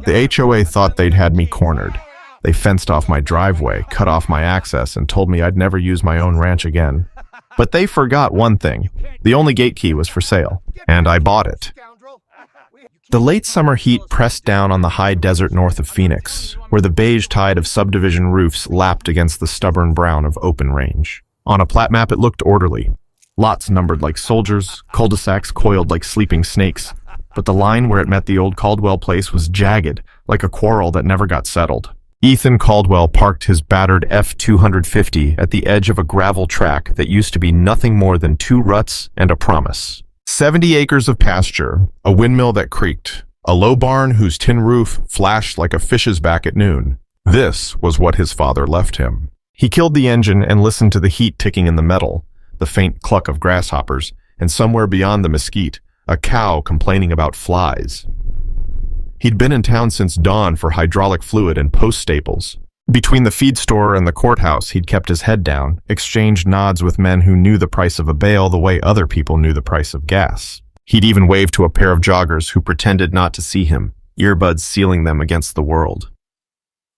The HOA thought they'd had me cornered. They fenced off my driveway, cut off my access, and told me I'd never use my own ranch again. But they forgot one thing. The only gate key was for sale, and I bought it. The late summer heat pressed down on the high desert north of Phoenix, where the beige tide of subdivision roofs lapped against the stubborn brown of open range. On a plat map, it looked orderly. Lots numbered like soldiers, cul-de-sacs coiled like sleeping snakes. But the line where it met the old Caldwell place was jagged, like a quarrel that never got settled. Ethan Caldwell parked his battered F-250 at the edge of a gravel track that used to be nothing more than 2 ruts and a promise. 70 acres of pasture, a windmill that creaked, a low barn whose tin roof flashed like a fish's back at noon. This was what his father left him. He killed the engine and listened to the heat ticking in the metal, the faint cluck of grasshoppers, and somewhere beyond the mesquite, a cow complaining about flies. He'd been in town since dawn for hydraulic fluid and post staples. Between the feed store and the courthouse, he'd kept his head down, exchanged nods with men who knew the price of a bale the way other people knew the price of gas. He'd even waved to a pair of joggers who pretended not to see him, earbuds sealing them against the world.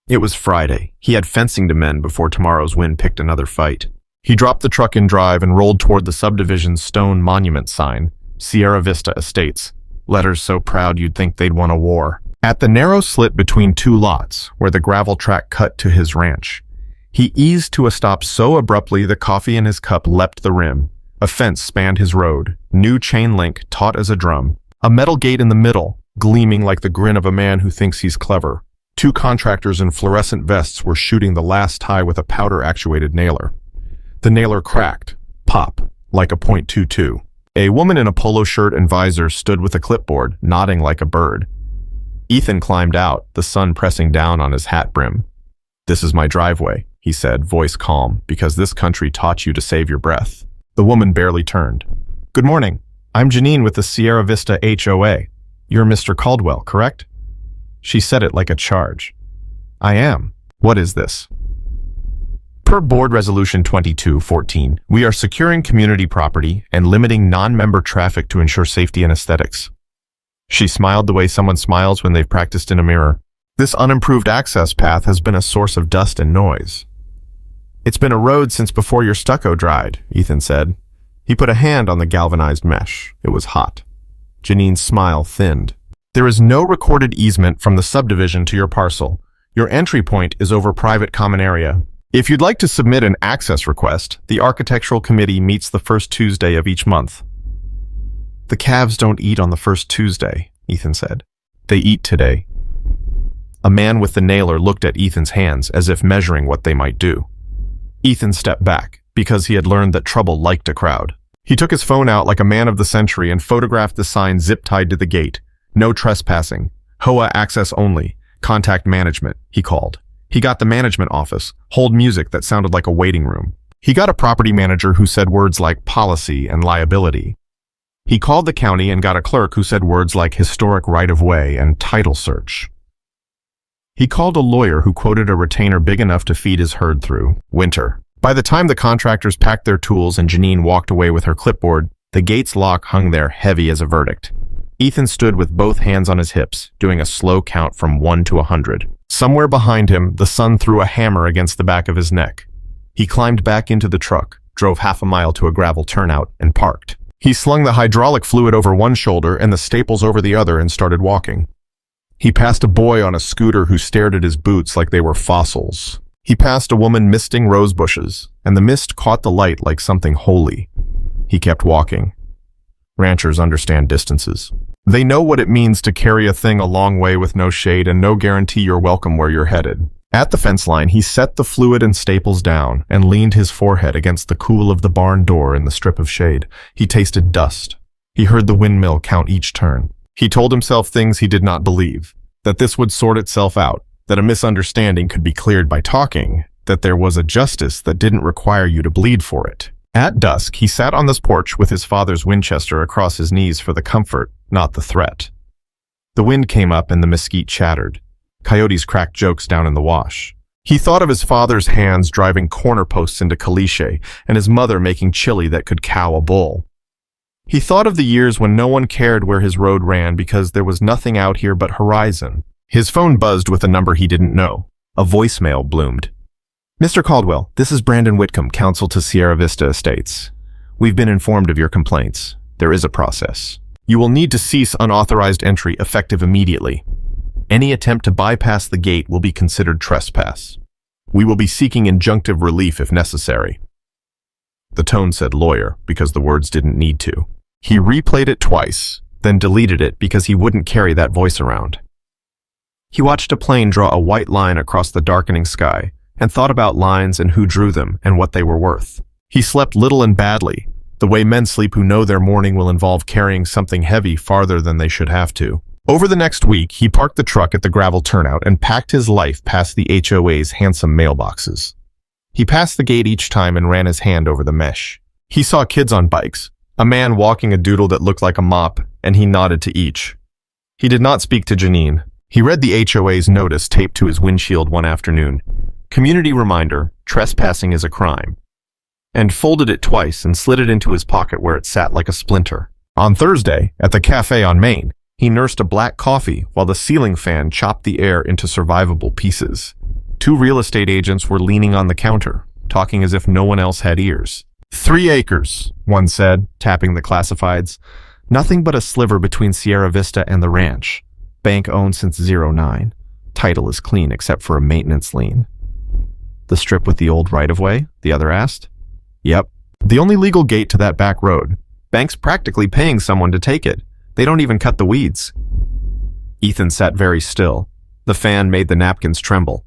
It was Friday. He had fencing to mend before tomorrow's wind picked another fight. He dropped the truck in drive and rolled toward the subdivision's stone monument sign, Sierra Vista Estates, letters so proud you'd think they'd won a war. At the narrow slit between 2 lots, where the gravel track cut to his ranch, he eased to a stop so abruptly the coffee in his cup leapt the rim. A fence spanned his road, new chain link taut as a drum, a metal gate in the middle, gleaming like the grin of a man who thinks he's clever. 2 contractors in fluorescent vests were shooting the last tie with a powder-actuated nailer. The nailer cracked, pop, like a .22. A woman in a polo shirt and visor stood with a clipboard, nodding like a bird. Ethan climbed out, the sun pressing down on his hat brim. "This is my driveway," he said, voice calm, "because this country taught you to save your breath." The woman barely turned. "Good morning. I'm Janine with the Sierra Vista HOA. You're Mr. Caldwell, correct?" She said it like a charge. "I am. What is this?" Per Board Resolution 2214, we are securing community property and limiting non-member traffic to ensure safety and aesthetics. She smiled the way someone smiles when they've practiced in a mirror. This unimproved access path has been a source of dust and noise. "It's been a road since before your stucco dried," Ethan said. He put a hand on the galvanized mesh. It was hot. Janine's smile thinned. "There is no recorded easement from the subdivision to your parcel. Your entry point is over private common area. If you'd like to submit an access request, the Architectural Committee meets the first Tuesday of each month." "The calves don't eat on the first Tuesday," Ethan said. "They eat today." A man with the nailer looked at Ethan's hands as if measuring what they might do. Ethan stepped back, because he had learned that trouble liked a crowd. He took his phone out like a man of the century and photographed the sign zip-tied to the gate. "No trespassing. HOA access only. Contact management," he called. He got the management office, hold music that sounded like a waiting room. He got a property manager who said words like policy and liability. He called the county and got a clerk who said words like historic right-of-way and title search. He called a lawyer who quoted a retainer big enough to feed his herd through. Winter. By the time the contractors packed their tools and Janine walked away with her clipboard, the gate's lock hung there heavy as a verdict. Ethan stood with both hands on his hips, doing a slow count from 1 to 100. Somewhere behind him, the sun threw a hammer against the back of his neck. He climbed back into the truck, drove half a mile to a gravel turnout, and parked. He slung the hydraulic fluid over one shoulder and the staples over the other and started walking. He passed a boy on a scooter who stared at his boots like they were fossils. He passed a woman misting rose bushes, and the mist caught the light like something holy. He kept walking. Ranchers understand distances. They know what it means to carry a thing a long way with no shade and no guarantee you're welcome where you're headed. At the fence line, he set the fluid and staples down and leaned his forehead against the cool of the barn door in the strip of shade. He tasted dust. He heard the windmill count each turn. He told himself things he did not believe, that this would sort itself out, that a misunderstanding could be cleared by talking, that there was a justice that didn't require you to bleed for it. At dusk, he sat on this porch with his father's Winchester across his knees for the comfort, not the threat. The wind came up and the mesquite chattered. Coyotes cracked jokes down in the wash. He thought of his father's hands driving corner posts into caliche and his mother making chili that could cow a bull. He thought of the years when no one cared where his road ran because there was nothing out here but horizon. His phone buzzed with a number he didn't know. A voicemail bloomed. Mr. Caldwell, this is Brandon Whitcomb, counsel to Sierra Vista Estates. We've been informed of your complaints. There is a process. You will need to cease unauthorized entry effective immediately. Any attempt to bypass the gate will be considered trespass. We will be seeking injunctive relief if necessary. The tone said lawyer because the words didn't need to. He replayed it twice, then deleted it because he wouldn't carry that voice around. He watched a plane draw a white line across the darkening sky and thought about lines and who drew them and what they were worth. He slept little and badly, the way men sleep who know their morning will involve carrying something heavy farther than they should have to. Over the next week, he parked the truck at the gravel turnout and packed his life past the HOA's handsome mailboxes. He passed the gate each time and ran his hand over the mesh. He saw kids on bikes, a man walking a doodle that looked like a mop, and he nodded to each. He did not speak to Janine. He read the HOA's notice taped to his windshield one afternoon. Community reminder, trespassing is a crime. And folded it twice and slid it into his pocket where it sat like a splinter. On Thursday, at the cafe on Main, he nursed a black coffee while the ceiling fan chopped the air into survivable pieces. 2 real estate agents were leaning on the counter, talking as if no one else had ears. 3 acres, one said, tapping the classifieds. Nothing but a sliver between Sierra Vista and the ranch. Bank owned since '09. Title is clean except for a maintenance lien. The strip with the old right-of-way? The other asked. Yep. The only legal gate to that back road. Bank's practically paying someone to take it. They don't even cut the weeds. Ethan sat very still. The fan made the napkins tremble.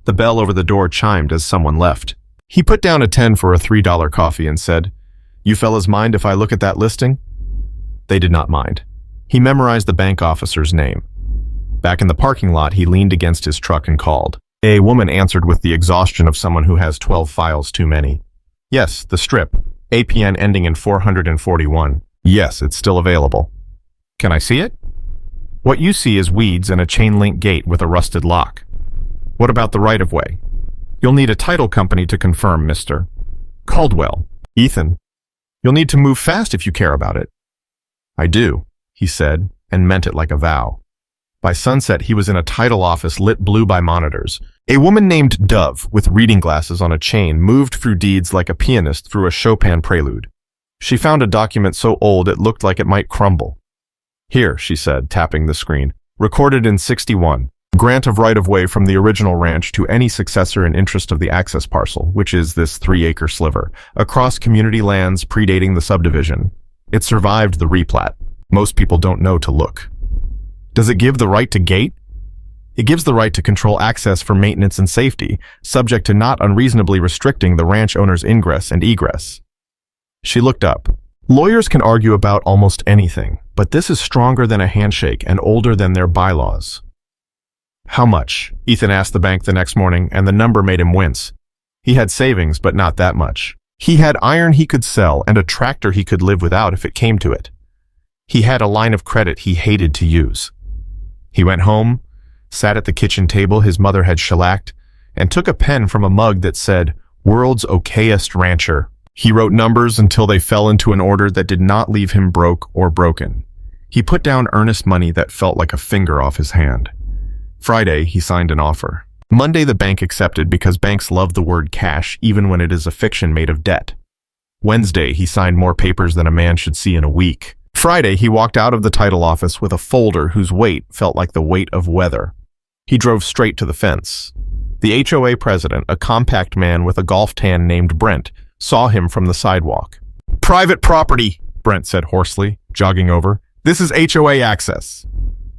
The bell over the door chimed as someone left. He put down a 10 for a $3 coffee and said, "You fellas mind if I look at that listing?" They did not mind. He memorized the bank officer's name. Back in the parking lot, he leaned against his truck and called. A woman answered with the exhaustion of someone who has 12 files too many. Yes, the strip. APN ending in 441. Yes, it's still available. Can I see it? What you see is weeds and a chain-link gate with a rusted lock. What about the right-of-way? You'll need a title company to confirm, Mr. Caldwell. Ethan, you'll need to move fast if you care about it. I do, he said, and meant it like a vow. By sunset, he was in a title office lit blue by monitors. A woman named Dove, with reading glasses on a chain, moved through deeds like a pianist through a Chopin prelude. She found a document so old it looked like it might crumble. Here, she said, tapping the screen. Recorded in '61. Grant of right-of-way from the original ranch to any successor in interest of the access parcel, which is this 3-acre sliver, across community lands predating the subdivision. It survived the replat. Most people don't know to look. Does it give the right to gate? It gives the right to control access for maintenance and safety, subject to not unreasonably restricting the ranch owner's ingress and egress. She looked up. Lawyers can argue about almost anything, but this is stronger than a handshake and older than their bylaws. How much? Ethan asked the bank the next morning, and the number made him wince. He had savings, but not that much. He had iron he could sell and a tractor he could live without if it came to it. He had a line of credit he hated to use. He went home, sat at the kitchen table his mother had shellacked, and took a pen from a mug that said, "World's okayest rancher." He wrote numbers until they fell into an order that did not leave him broke or broken. He put down earnest money that felt like a finger off his hand. Friday, he signed an offer. Monday, the bank accepted because banks love the word cash even when it is a fiction made of debt. Wednesday, he signed more papers than a man should see in a week. Friday, he walked out of the title office with a folder whose weight felt like the weight of weather. He drove straight to the fence. The HOA president, a compact man with a golf tan named Brent, saw him from the sidewalk. "Private property," Brent said hoarsely, jogging over. "This is HOA access."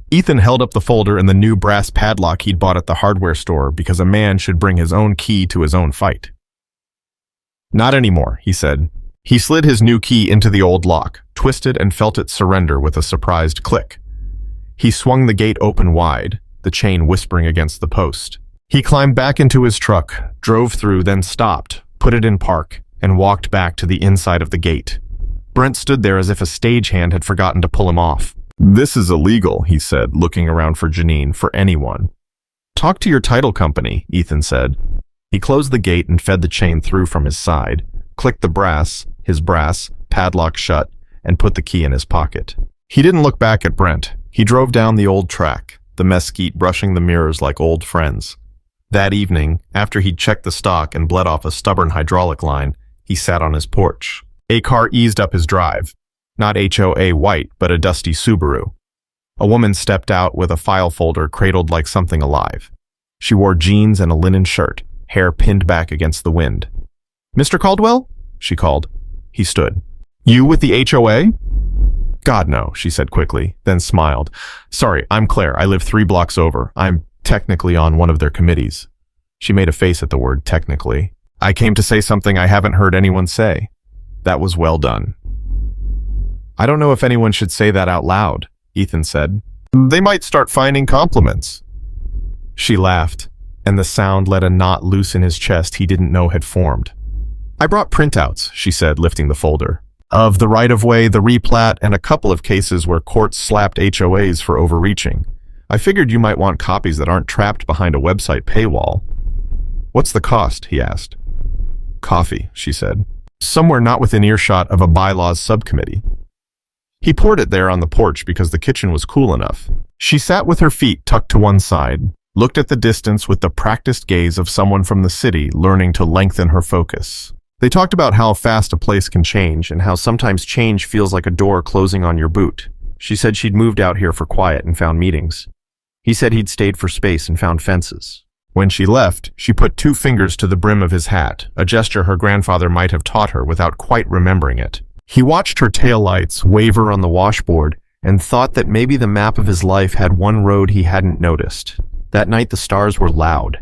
Ethan held up the folder and the new brass padlock he'd bought at the hardware store because a man should bring his own key to his own fight. "Not anymore," he said. He slid his new key into the old lock, twisted and felt it surrender with a surprised click. He swung the gate open wide, the chain whispering against the post. He climbed back into his truck, drove through, then stopped, put it in park, and walked back to the inside of the gate. Brent stood there as if a stagehand had forgotten to pull him off. "This is illegal," he said, looking around for Janine, for anyone. "Talk to your title company," Ethan said. He closed the gate and fed the chain through from his side, clicked his brass, padlock shut, and put the key in his pocket. He didn't look back at Brent. He drove down the old track. the mesquite brushing the mirrors like old friends. That evening, after he'd checked the stock and bled off a stubborn hydraulic line, he sat on his porch. A car eased up his drive. Not HOA white, but a dusty Subaru. A woman stepped out with a file folder cradled like something alive. She wore jeans and a linen shirt, hair pinned back against the wind. "Mr. Caldwell?" she called. He stood. "You with the HOA?" "God, no," she said quickly, then smiled. "Sorry, I'm Claire. I live 3 blocks over. I'm technically on one of their committees." She made a face at the word technically. "I came to say something I haven't heard anyone say." That was well done. "I don't know if anyone should say that out loud," Ethan said. "They might start finding compliments." She laughed, and the sound let a knot loose in his chest he didn't know had formed. "I brought printouts," she said, lifting the folder, "of the right-of-way, the replat, and a couple of cases where courts slapped HOAs for overreaching. I figured you might want copies that aren't trapped behind a website paywall." "What's the cost?" he asked. "Coffee," she said. "Somewhere not within earshot of a bylaws subcommittee." He poured it there on the porch because the kitchen was cool enough. She sat with her feet tucked to one side, looked at the distance with the practiced gaze of someone from the city learning to lengthen her focus. They talked about how fast a place can change and how sometimes change feels like a door closing on your boot. She said she'd moved out here for quiet and found meetings. He said he'd stayed for space and found fences. When she left, she put 2 fingers to the brim of his hat, a gesture her grandfather might have taught her without quite remembering it. He watched her taillights waver on the washboard and thought that maybe the map of his life had one road he hadn't noticed. That night the stars were loud.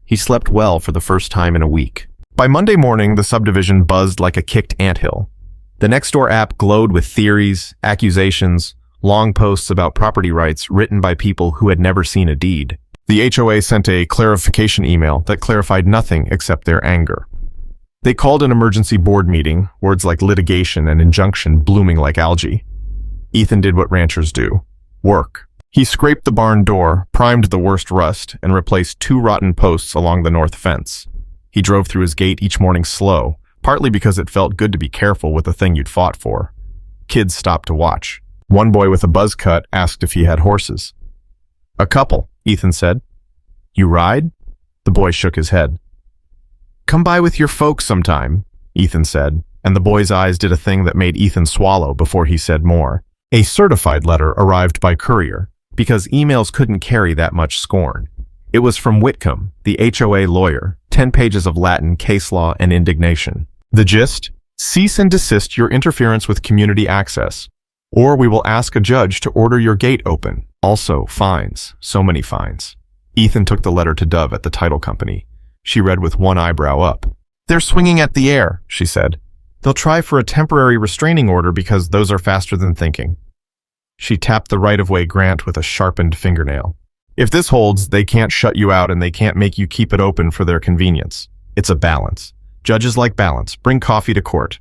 He slept well for the first time in a week. By Monday morning, the subdivision buzzed like a kicked anthill. The Nextdoor app glowed with theories, accusations, long posts about property rights written by people who had never seen a deed. The HOA sent a clarification email that clarified nothing except their anger. They called an emergency board meeting, words like litigation and injunction blooming like algae. Ethan did what ranchers do: work. He scraped the barn door, primed the worst rust, and replaced 2 rotten posts along the north fence. He drove through his gate each morning slow, partly because it felt good to be careful with the thing you'd fought for. Kids stopped to watch. One boy with a buzz cut asked if he had horses. "A couple," Ethan said. "You ride?" The boy shook his head. "Come by with your folks sometime," Ethan said, and the boy's eyes did a thing that made Ethan swallow before he said more. A certified letter arrived by courier, because emails couldn't carry that much scorn. It was from Whitcomb, the HOA lawyer, 10 pages of Latin, case law, and indignation. The gist? Cease and desist your interference with community access, or we will ask a judge to order your gate open. Also, fines. So many fines. Ethan took the letter to Dove at the title company. She read with one eyebrow up. "They're swinging at the air," she said. "They'll try for a temporary restraining order because those are faster than thinking." She tapped the right-of-way grant with a sharpened fingernail. "If this holds, they can't shut you out and they can't make you keep it open for their convenience. It's a balance. Judges like balance. Bring coffee to court."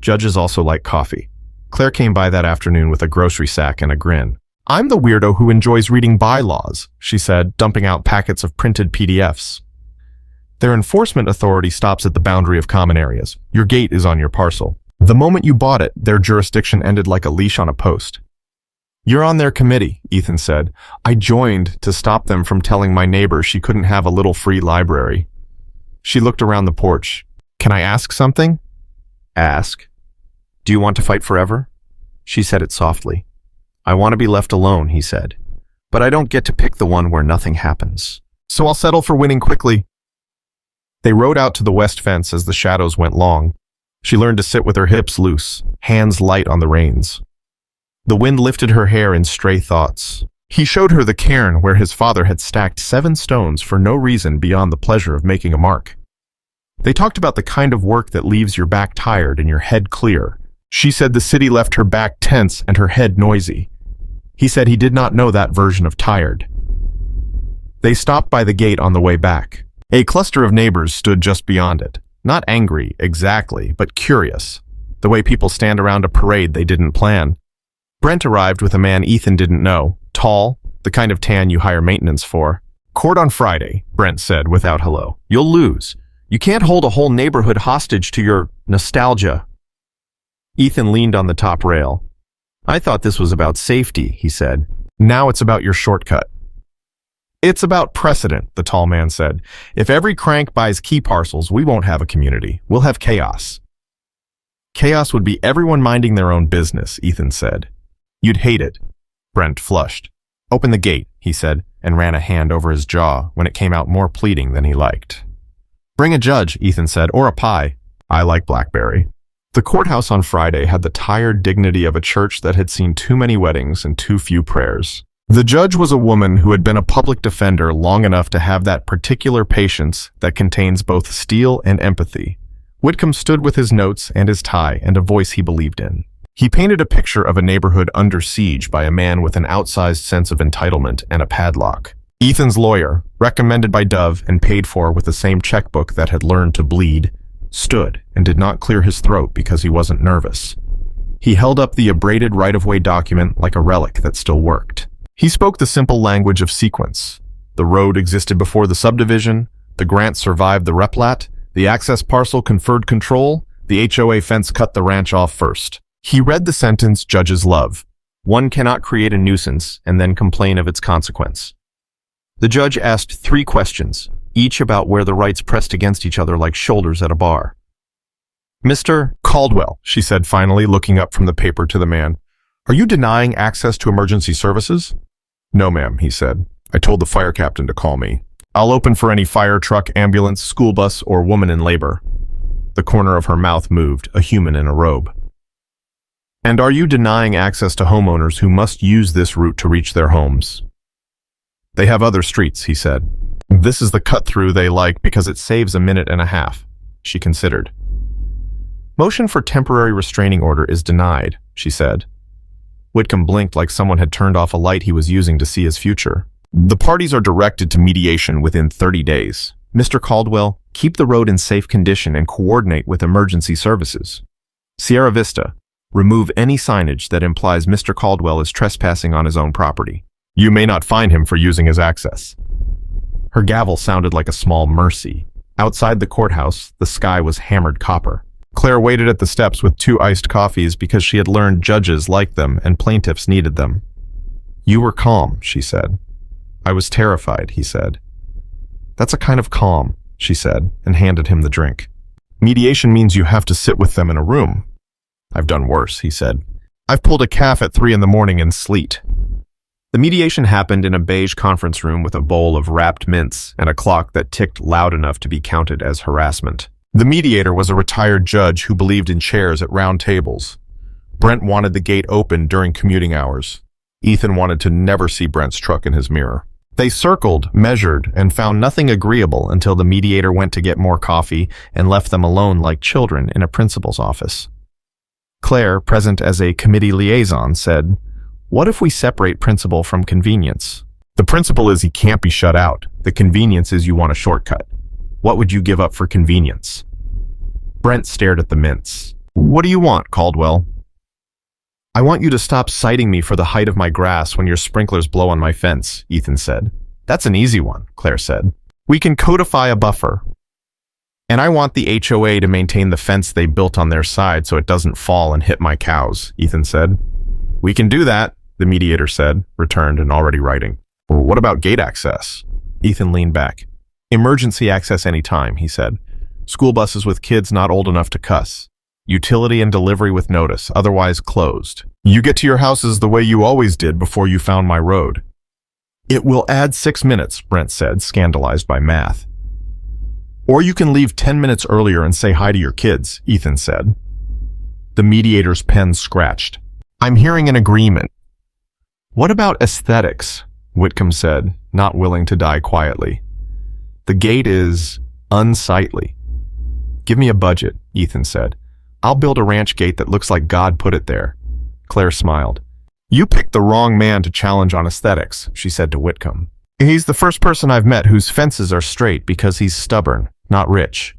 Judges also like coffee. Claire came by that afternoon with a grocery sack and a grin. "I'm the weirdo who enjoys reading bylaws," she said, dumping out packets of printed PDFs. "Their enforcement authority stops at the boundary of common areas. Your gate is on your parcel. The moment you bought it, their jurisdiction ended like a leash on a post." "You're on their committee," Ethan said. "I joined to stop them from telling my neighbor she couldn't have a little free library." She looked around the porch. "Can I ask something?" "Ask." "Do you want to fight forever?" She said it softly. "I want to be left alone," he said. "But I don't get to pick the one where nothing happens. So I'll settle for winning quickly." They rode out to the west fence as the shadows went long. She learned to sit with her hips loose, hands light on the reins. The wind lifted her hair in stray thoughts. He showed her the cairn where his father had stacked 7 stones for no reason beyond the pleasure of making a mark. They talked about the kind of work that leaves your back tired and your head clear. She said the city left her back tense and her head noisy. He said he did not know that version of tired. They stopped by the gate on the way back. A cluster of neighbors stood just beyond it. Not angry, exactly, but curious. The way people stand around a parade they didn't plan. Brent arrived with a man Ethan didn't know. Tall, the kind of tan you hire maintenance for. "Court on Friday," Brent said without hello. "You'll lose. You can't hold a whole neighborhood hostage to your nostalgia." Ethan leaned on the top rail. "I thought this was about safety," he said. "Now it's about your shortcut." It's about precedent, the tall man said. If every crank buys key parcels, we won't have a community. We'll have chaos. Chaos would be everyone minding their own business, Ethan said. You'd hate it. Brent flushed. Open the gate, he said, and ran a hand over his jaw when it came out more pleading than he liked. Bring a judge, Ethan said, or a pie. I like blackberry. The courthouse on Friday had the tired dignity of a church that had seen too many weddings and too few prayers. The judge was a woman who had been a public defender long enough to have that particular patience that contains both steel and empathy. Whitcomb stood with his notes and his tie and a voice he believed in. He painted a picture of a neighborhood under siege by a man with an outsized sense of entitlement and a padlock. Ethan's lawyer, recommended by Dove and paid for with the same checkbook that had learned to bleed, stood and did not clear his throat because he wasn't nervous. He held up the abraded right-of-way document like a relic that still worked. He spoke the simple language of sequence. The road existed before the subdivision, the grant survived the replat, the access parcel conferred control, the HOA fence cut the ranch off first. He read the sentence judges love. One cannot create a nuisance and then complain of its consequence. The judge asked 3 questions, each about where the rights pressed against each other like shoulders at a bar. Mr. Caldwell, she said finally, looking up from the paper to the man, are you denying access to emergency services? No, ma'am, he said. I told the fire captain to call me. I'll open for any fire truck, ambulance, school bus, or woman in labor. The corner of her mouth moved, a human in a robe. And are you denying access to homeowners who must use this route to reach their homes? They have other streets, he said. This is the cut-through they like because it saves a minute and a half, she considered. Motion for temporary restraining order is denied, she said. Whitcomb blinked like someone had turned off a light he was using to see his future. The parties are directed to mediation within 30 days. Mr. Caldwell, keep the road in safe condition and coordinate with emergency services. Sierra Vista, remove any signage that implies Mr. Caldwell is trespassing on his own property. You may not fine him for using his access. Her gavel sounded like a small mercy. Outside the courthouse, the sky was hammered copper. Claire waited at the steps with 2 iced coffees because she had learned judges liked them and plaintiffs needed them. You were calm, she said. I was terrified, he said. That's a kind of calm, she said, and handed him the drink. Mediation means you have to sit with them in a room. I've done worse, he said. I've pulled a calf at 3 a.m. in sleet. The mediation happened in a beige conference room with a bowl of wrapped mints and a clock that ticked loud enough to be counted as harassment. The mediator was a retired judge who believed in chairs at round tables. Brent wanted the gate open during commuting hours. Ethan wanted to never see Brent's truck in his mirror. They circled, measured, and found nothing agreeable until the mediator went to get more coffee and left them alone like children in a principal's office. Claire, present as a committee liaison, said, "What if we separate principle from convenience? The principle is he can't be shut out. The convenience is you want a shortcut. What would you give up for convenience?" Brent stared at the mints. "What do you want, Caldwell?" "I want you to stop citing me for the height of my grass when your sprinklers blow on my fence," Ethan said. "That's an easy one," Claire said. "We can codify a buffer. And I want the HOA to maintain the fence they built on their side so it doesn't fall and hit my cows," Ethan said. "We can do that," the mediator said, returned and already writing. "Well, what about gate access?" Ethan leaned back. "Emergency access anytime," he said. "School buses with kids not old enough to cuss. Utility and delivery with notice, otherwise closed. You get to your houses the way you always did before you found my road." "It will add 6 minutes," Brent said, scandalized by math. "Or you can leave 10 minutes earlier and say hi to your kids," Ethan said. The mediator's pen scratched. "I'm hearing an agreement." "What about aesthetics?" Whitcomb said, not willing to die quietly. "The gate is unsightly." "Give me a budget," Ethan said. "I'll build a ranch gate that looks like God put it there." Claire smiled. "You picked the wrong man to challenge on aesthetics," she said to Whitcomb. "He's the first person I've met whose fences are straight because he's stubborn, not rich."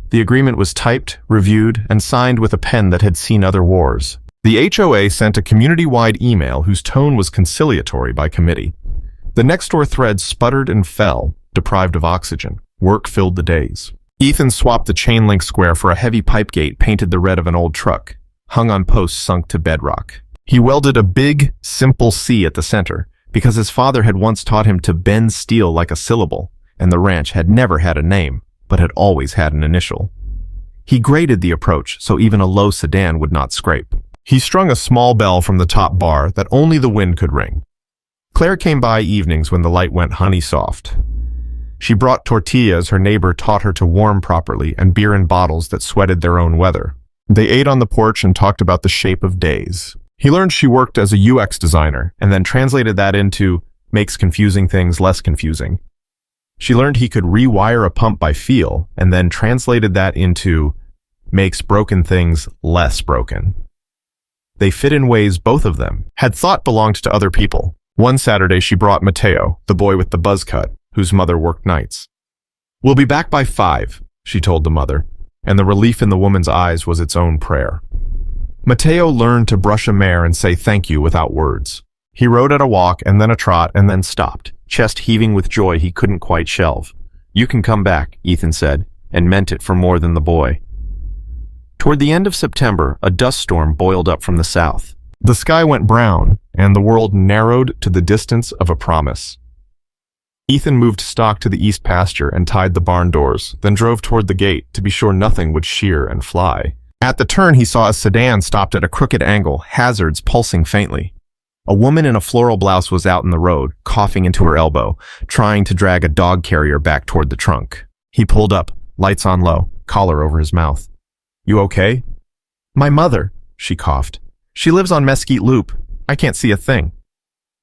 The agreement was typed, reviewed, and signed with a pen that had seen other wars. The HOA sent a community-wide email whose tone was conciliatory by committee. The next-door thread sputtered and fell, deprived of oxygen. Work filled the days. Ethan swapped the chain-link square for a heavy pipe gate painted the red of an old truck, hung on posts sunk to bedrock. He welded a big, simple C at the center, because his father had once taught him to bend steel like a syllable, and the ranch had never had a name, but had always had an initial. He graded the approach so even a low sedan would not scrape. He strung a small bell from the top bar that only the wind could ring. Claire came by evenings when the light went honey soft. She brought tortillas her neighbor taught her to warm properly and beer in bottles that sweated their own weather. They ate on the porch and talked about the shape of days. He learned she worked as a UX designer and then translated that into makes confusing things less confusing. She learned he could rewire a pump by feel and then translated that into makes broken things less broken. They fit in ways both of them had thought belonged to other people. One Saturday she brought Mateo, the boy with the buzz cut, whose mother worked nights. "We'll be back by 5, she told the mother, and the relief in the woman's eyes was its own prayer. Mateo learned to brush a mare and say thank you without words. He rode at a walk and then a trot and then stopped, chest heaving with joy he couldn't quite shelve. "You can come back," Ethan said, and meant it for more than the boy. Toward the end of September, a dust storm boiled up from the south. The sky went brown, and the world narrowed to the distance of a promise. Ethan moved stock to the east pasture and tied the barn doors, then drove toward the gate to be sure nothing would shear and fly. At the turn, he saw a sedan stopped at a crooked angle, hazards pulsing faintly. A woman in a floral blouse was out in the road, coughing into her elbow, trying to drag a dog carrier back toward the trunk. He pulled up, lights on low, collar over his mouth. "You okay?" "My mother," she coughed. "She lives on Mesquite Loop. I can't see a thing."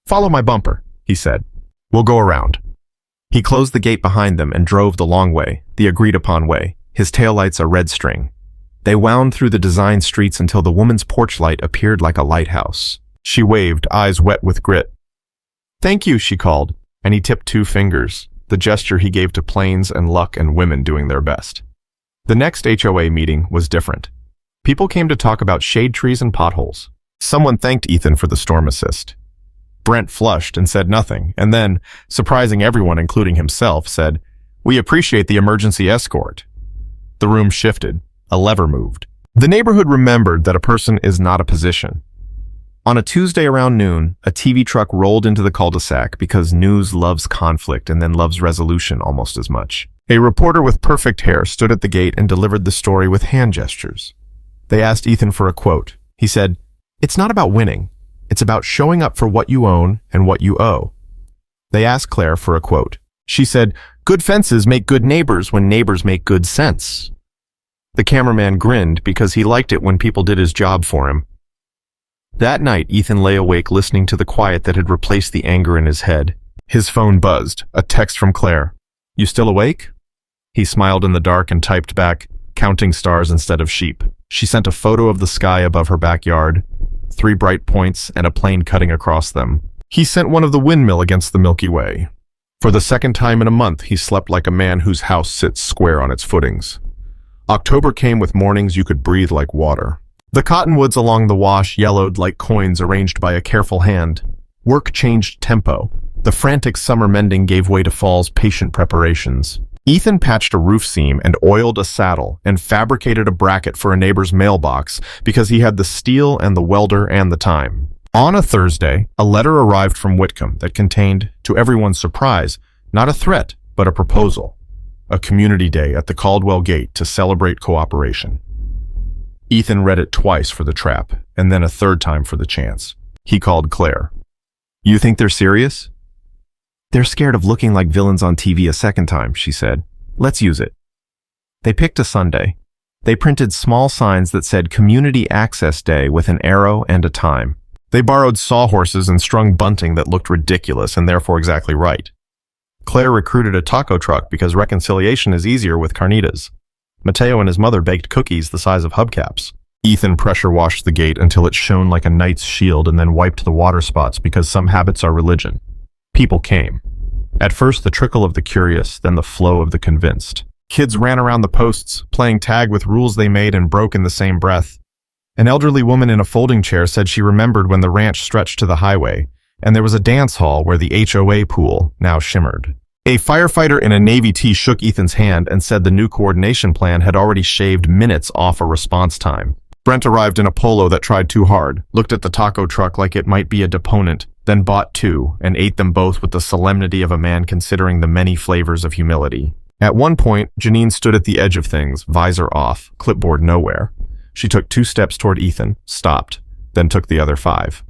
"Follow my bumper," he said. "We'll go around." He closed the gate behind them and drove the long way, the agreed-upon way, his taillights a red string. They wound through the designed streets until the woman's porch light appeared like a lighthouse. She waved, eyes wet with grit. "Thank you," she called, and he tipped 2 fingers, the gesture he gave to planes and luck and women doing their best. The next HOA meeting was different. People came to talk about shade trees and potholes. Someone thanked Ethan for the storm assist. Brent flushed and said nothing, and then, surprising everyone including himself, said, "We appreciate the emergency escort." The room shifted. A lever moved. The neighborhood remembered that a person is not a position. On a Tuesday around noon, a TV truck rolled into the cul-de-sac because news loves conflict and then loves resolution almost as much. A reporter with perfect hair stood at the gate and delivered the story with hand gestures. They asked Ethan for a quote. He said, "It's not about winning. It's about showing up for what you own and what you owe." They asked Claire for a quote. She said, "Good fences make good neighbors when neighbors make good sense." The cameraman grinned because he liked it when people did his job for him. That night, Ethan lay awake listening to the quiet that had replaced the anger in his head. His phone buzzed, a text from Claire. "You still awake?" He smiled in the dark and typed back, counting stars instead of sheep. She sent a photo of the sky above her backyard, 3 bright points and a plane cutting across them. He sent one of the windmill against the Milky Way. For the second time in a month, he slept like a man whose house sits square on its footings. October came with mornings you could breathe like water. The cottonwoods along the wash yellowed like coins arranged by a careful hand. Work changed tempo. The frantic summer mending gave way to fall's patient preparations. Ethan patched a roof seam and oiled a saddle and fabricated a bracket for a neighbor's mailbox because he had the steel and the welder and the time. On a Thursday, a letter arrived from Whitcomb that contained, to everyone's surprise, not a threat, but a proposal. A community day at the Caldwell Gate to celebrate cooperation. Ethan read it twice for the trap, and then a third time for the chance. He called Claire. "You think they're serious?" "They're scared of looking like villains on TV a second time," she said. "Let's use it." They picked a Sunday. They printed small signs that said Community Access Day with an arrow and a time. They borrowed sawhorses and strung bunting that looked ridiculous and therefore exactly right. Claire recruited a taco truck because reconciliation is easier with carnitas. Mateo and his mother baked cookies the size of hubcaps. Ethan pressure washed the gate until it shone like a knight's shield and then wiped the water spots because some habits are religion. People came. At first the trickle of the curious, then the flow of the convinced. Kids ran around the posts, playing tag with rules they made and broke in the same breath. An elderly woman in a folding chair said she remembered when the ranch stretched to the highway, and there was a dance hall where the HOA pool now shimmered. A firefighter in a navy tee shook Ethan's hand and said the new coordination plan had already shaved minutes off a response time. Brent arrived in a polo that tried too hard, looked at the taco truck like it might be a deponent, then bought two and ate them both with the solemnity of a man considering the many flavors of humility. At one point, Janine stood at the edge of things, visor off, clipboard nowhere. She took 2 steps toward Ethan, stopped, then took the other 5.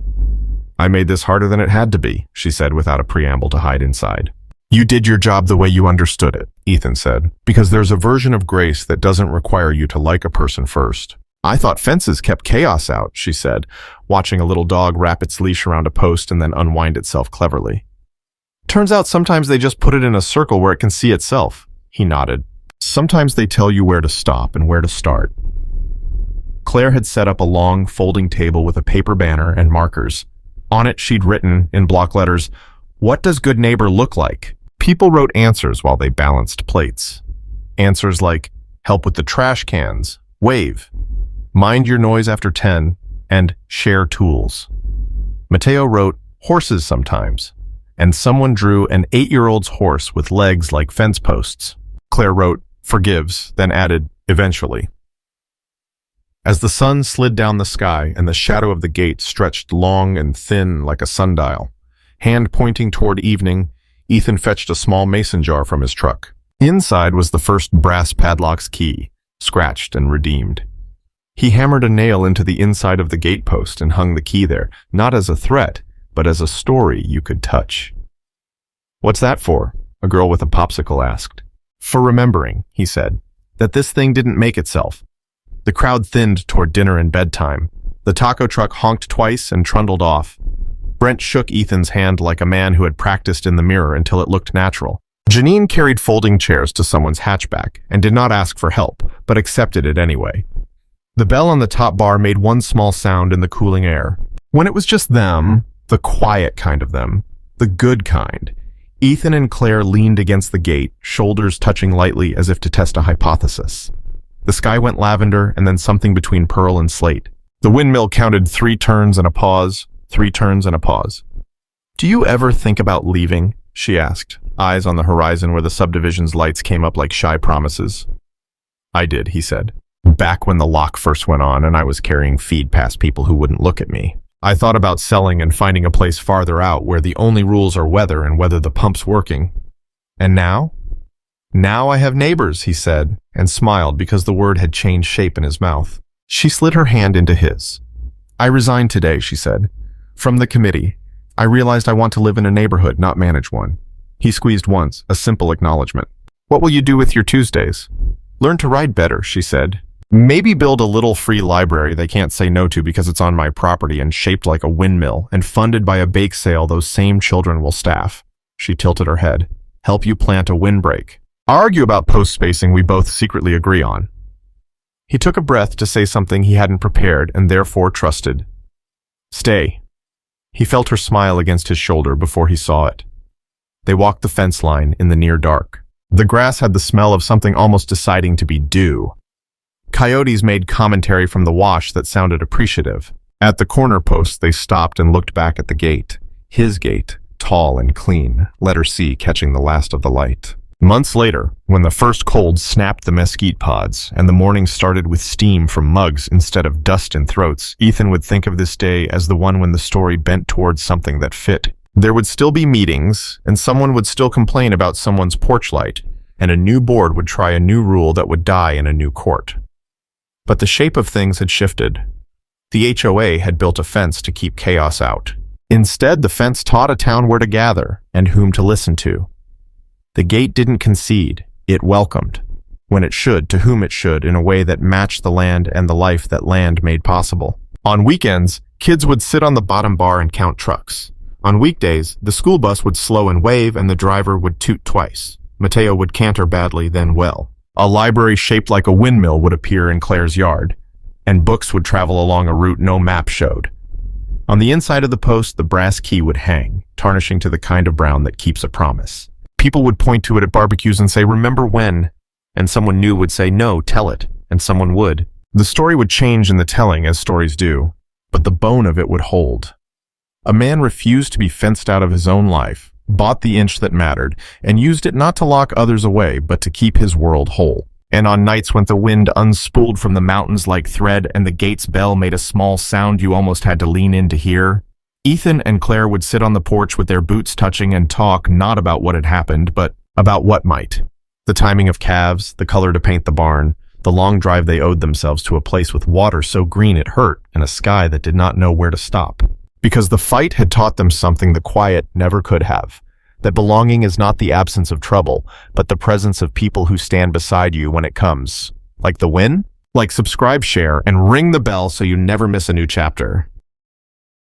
"I made this harder than it had to be," she said without a preamble to hide inside. "You did your job the way you understood it," Ethan said, "because there's a version of grace that doesn't require you to like a person first." "I thought fences kept chaos out," she said, watching a little dog wrap its leash around a post and then unwind itself cleverly. "Turns out sometimes they just put it in a circle where it can see itself," he nodded. "Sometimes they tell you where to stop and where to start." Claire had set up a long, folding table with a paper banner and markers. On it, she'd written, in block letters, "What does good neighbor look like?" People wrote answers while they balanced plates. Answers like, "Help with the trash cans," "Wave," "Mind your noise after 10," and "Share tools." Mateo wrote, "Horses sometimes," and someone drew an 8-year-old's horse with legs like fence posts. Claire wrote, "Forgives," then added, "Eventually." As the sun slid down the sky and the shadow of the gate stretched long and thin like a sundial, hand pointing toward evening, Ethan fetched a small mason jar from his truck. Inside was the first brass padlock's key, scratched and redeemed. He hammered a nail into the inside of the gatepost and hung the key there, not as a threat, but as a story you could touch. "What's that for?" a girl with a popsicle asked. "For remembering," he said, "that this thing didn't make itself." The crowd thinned toward dinner and bedtime. The taco truck honked twice and trundled off. Brent shook Ethan's hand like a man who had practiced in the mirror until it looked natural. Janine carried folding chairs to someone's hatchback and did not ask for help, but accepted it anyway. The bell on the top bar made one small sound in the cooling air. When it was just them, the quiet kind of them, the good kind, Ethan and Claire leaned against the gate, shoulders touching lightly as if to test a hypothesis. The sky went lavender and then something between pearl and slate. The windmill counted 3 turns and a pause, 3 turns and a pause. "Do you ever think about leaving?" she asked, eyes on the horizon where the subdivision's lights came up like shy promises. "I did," he said. "Back when the lock first went on and I was carrying feed past people who wouldn't look at me. I thought about selling and finding a place farther out where the only rules are weather and whether the pump's working. And now? Now I have neighbors," he said, and smiled because the word had changed shape in his mouth. She slid her hand into his. "I resigned today," she said. "From the committee. I realized I want to live in a neighborhood, not manage one." He squeezed once, a simple acknowledgement. "What will you do with your Tuesdays?" "Learn to ride better," she said. "Maybe build a little free library they can't say no to because it's on my property and shaped like a windmill and funded by a bake sale those same children will staff." She tilted her head. "Help you plant a windbreak. Argue about post spacing we both secretly agree on." He took a breath to say something he hadn't prepared and therefore trusted. "Stay." He felt her smile against his shoulder before he saw it. They walked the fence line in the near dark. The grass had the smell of something almost deciding to be dew. Coyotes made commentary from the wash that sounded appreciative. At the corner post, they stopped and looked back at the gate. His gate, tall and clean, letter C catching the last of the light. Months later, when the first cold snapped the mesquite pods and the morning started with steam from mugs instead of dust in throats, Ethan would think of this day as the one when the story bent towards something that fit. There would still be meetings, and someone would still complain about someone's porch light, and a new board would try a new rule that would die in a new court. But the shape of things had shifted. The HOA had built a fence to keep chaos out. Instead, the fence taught a town where to gather and whom to listen to. The gate didn't concede, it welcomed, when it should, to whom it should, in a way that matched the land and the life that land made possible. On weekends, kids would sit on the bottom bar and count trucks. On weekdays, the school bus would slow and wave and the driver would toot twice. Mateo would canter badly, then well. A library shaped like a windmill would appear in Claire's yard, and books would travel along a route no map showed. On the inside of the post, the brass key would hang, tarnishing to the kind of brown that keeps a promise. People would point to it at barbecues and say, "Remember when?" And someone new would say, "No, tell it," and someone would. The story would change in the telling, as stories do, but the bone of it would hold. A man refused to be fenced out of his own life, bought the inch that mattered, and used it not to lock others away, but to keep his world whole. And on nights when the wind unspooled from the mountains like thread and the gate's bell made a small sound you almost had to lean in to hear, Ethan and Claire would sit on the porch with their boots touching and talk not about what had happened, but about what might. The timing of calves, the color to paint the barn, the long drive they owed themselves to a place with water so green it hurt and a sky that did not know where to stop. Because the fight had taught them something the quiet never could have. That belonging is not the absence of trouble, but the presence of people who stand beside you when it comes. Like the win? Like subscribe, share, and ring the bell so you never miss a new chapter.